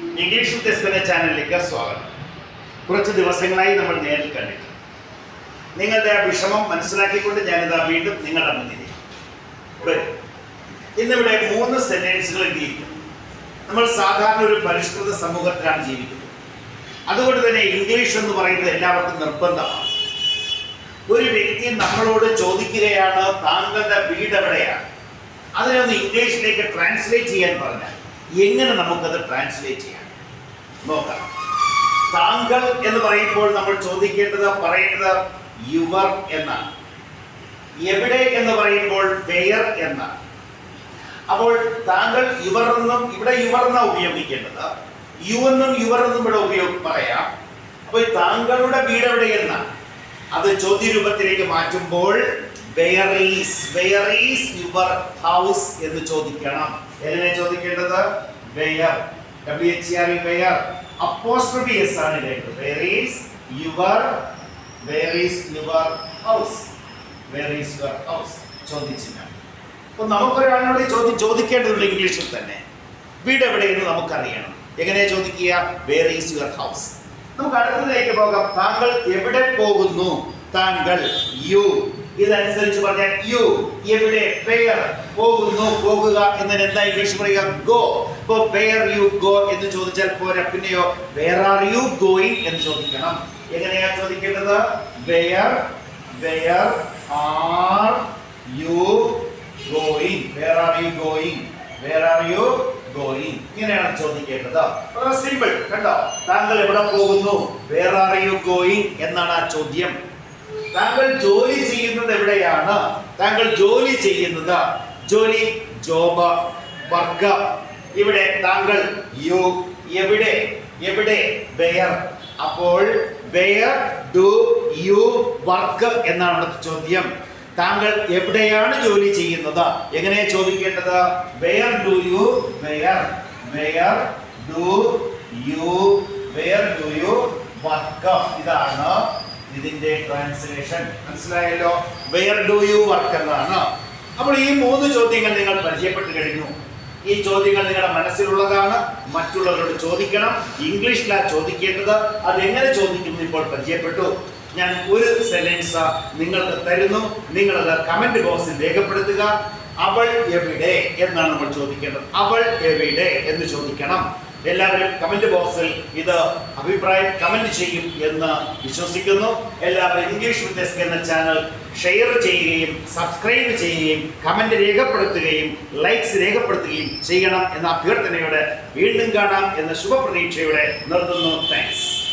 English test എന്ന ചാനലിലേക്ക് സ്വാഗതം. കുറച്ച് ദിവസങ്ങളായി നമ്മൾ നേരിൽ കണ്ടിട്ട് നിങ്ങളുടെ ആ വിഷമം മനസ്സിലാക്കിക്കൊണ്ട് ഞാനിതാ വീണ്ടും നിങ്ങളുടെ മുന്നിലേക്ക് വരും. ഇന്നിവിടെ 3 സെന്റൻസുകൾ എഴുതിയിരിക്കുന്നു. നമ്മൾ സാധാരണ ഒരു പരിഷ്കൃത സമൂഹത്തിലാണ് ജീവിക്കുന്നത്. അതുകൊണ്ട് തന്നെ ഇംഗ്ലീഷ് എന്ന് പറയുന്നത് എല്ലാവർക്കും നിർബന്ധമാണ്. ഒരു വ്യക്തി നമ്മളോട് ചോദിക്കുകയാണ്, താങ്കളുടെ വീട് എവിടെയാണ്? അതിനെ ഒന്ന് ഇംഗ്ലീഷിലേക്ക് ട്രാൻസ്ലേറ്റ് ചെയ്യാൻ പറഞ്ഞാൽ എങ്ങനെ നമുക്കത് ട്രാൻസ്ലേറ്റ് ചെയ്യാം നോക്കാം. താങ്കൾ എന്ന് പറയുമ്പോൾ നമ്മൾ പറയുന്നത് യുവർ എന്നാണ്. എവിടെ എന്ന് പറയുമ്പോൾ വെയർ എന്നാണ്. അപ്പോൾ താങ്കൾ യുവർ എന്നും ഇവിടെ യുവർ എന്നാണ് ഉപയോഗിക്കേണ്ടത്. യു എന്നും യുവർ എന്നും ഇവിടെ പറയാം. അപ്പോൾ താങ്കളുടെ വീട് എവിടെ എന്നാണ് അത് ചോദ്യരൂപത്തിലേക്ക് മാറ്റുമ്പോൾ where is your house എന്ന് ചോദിക്കണം. എങ്ങനെ ചോദിക്കേണ്ടത്? where, where, apostrophe s ആണ് ഇടേണ്ടത്. where is your house, where is your house ചോദിച്ചില്ല. അപ്പോൾ നമുക്കൊരാളോട് ചോദിക്കേണ്ടതുണ്ട് ഇംഗ്ലീഷിൽ തന്നെ. വീട് എവിടെയെന്ന് നമുക്കറിയണം. എങ്ങനെ ചോദിക്കുക? where is your house. നമുക്ക് അടുത്തതിലേക്ക് പോകാം. താങ്കൾ എവിടെ പോകുന്നു? താങ്കൾ യു. ഇതനുസരിച്ച് പറഞ്ഞാൽ യു. എവിടെ? വെയർ. പോകുന്നു, പോകുക എന്നതിന് എന്താ ഇംഗ്ലീഷ് പറയുക? ഗോ. അപ്പോൾ വെയർ യു ഗോ എന്ന് ചോദിച്ചാൽ പോരാ, പിന്നെയോ വെയർ ആർ യു ഗോയിങ് എന്ന് ചോദിക്കണം. എങ്ങനെയാ ചോദിക്കേണ്ടത്? Where are you going, where are you going, where are you going, ഇങ്ങനെയാണ് ചോദിക്കേണ്ടത്. വളരെ സിമ്പിൾ. കണ്ടോ? താങ്കൾ എവിടെ പോകുന്നു? വെയർ ആർ യു ഗോയിങ് എന്നാണ് ആ ചോദ്യം. താങ്കൾ ജോലി ചെയ്യുന്നത് എവിടെയാണ്? താങ്കൾ ജോലി ചെയ്യുന്നത് ജോലി, ജോബ്, വർക്ക്. ഇവിടെ താങ്കൾ യു. എവിടെ? വെയർ. അപ്പോൾ വെയർ ഡു യു വർക്ക് എന്നാണ് ചോദ്യം. താങ്കൾ എവിടെയാണ് ജോലി ചെയ്യുന്നത്? എങ്ങനെ ചോദിക്കേണ്ടത്? Where do you work. ഇതാണ് ഇതിന്റെ ട്രാൻസ്ലേഷൻ. മനസ്സിലായല്ലോ? വെയർ ഡു യു വർക്ക് എന്നാണ്. അപ്പോൾ ഈ 3 ചോദ്യങ്ങൾ നിങ്ങൾ പരിചയപ്പെട്ടു കഴിഞ്ഞു. ഈ ചോദ്യങ്ങൾ നിങ്ങളുടെ മനസ്സിലുള്ളതാണ്. മറ്റുള്ളവരോട് ചോദിക്കണം. ഇംഗ്ലീഷിലാണ് ചോദിക്കേണ്ടത്. അതെങ്ങനെ ചോദിക്കുന്നു ഇപ്പോൾ പരിചയപ്പെട്ടു. ഞാൻ ഒരു സെന്റൻസ് നിങ്ങൾക്ക് തരുന്നു. നിങ്ങളത് കമന്റ് ബോക്സിൽ രേഖപ്പെടുത്തുക. അവൾ എവിടെ എന്നാണ് നമ്മൾ ചോദിക്കേണ്ടത്. അവൾ എവിടെ എന്ന് ചോദിക്കണം. എല്ലാവരും കമന്റ് ബോക്സിൽ ഇത് അഭിപ്രായം കമന്റ് ചെയ്യും എന്ന് വിശ്വസിക്കുന്നു. എല്ലാവരും ഇംഗ്ലീഷ് വിത്ത് എസ് എന്ന ചാനൽ ഷെയർ ചെയ്യുകയും സബ്സ്ക്രൈബ് ചെയ്യുകയും കമന്റ് രേഖപ്പെടുത്തുകയും ലൈക്സ് രേഖപ്പെടുത്തുകയും ചെയ്യണം എന്ന അഭ്യർത്ഥനയോടെ വീണ്ടും കാണാം എന്ന ശുഭപ്രതീക്ഷയോടെ നിർത്തുന്നു. താങ്ക്സ്.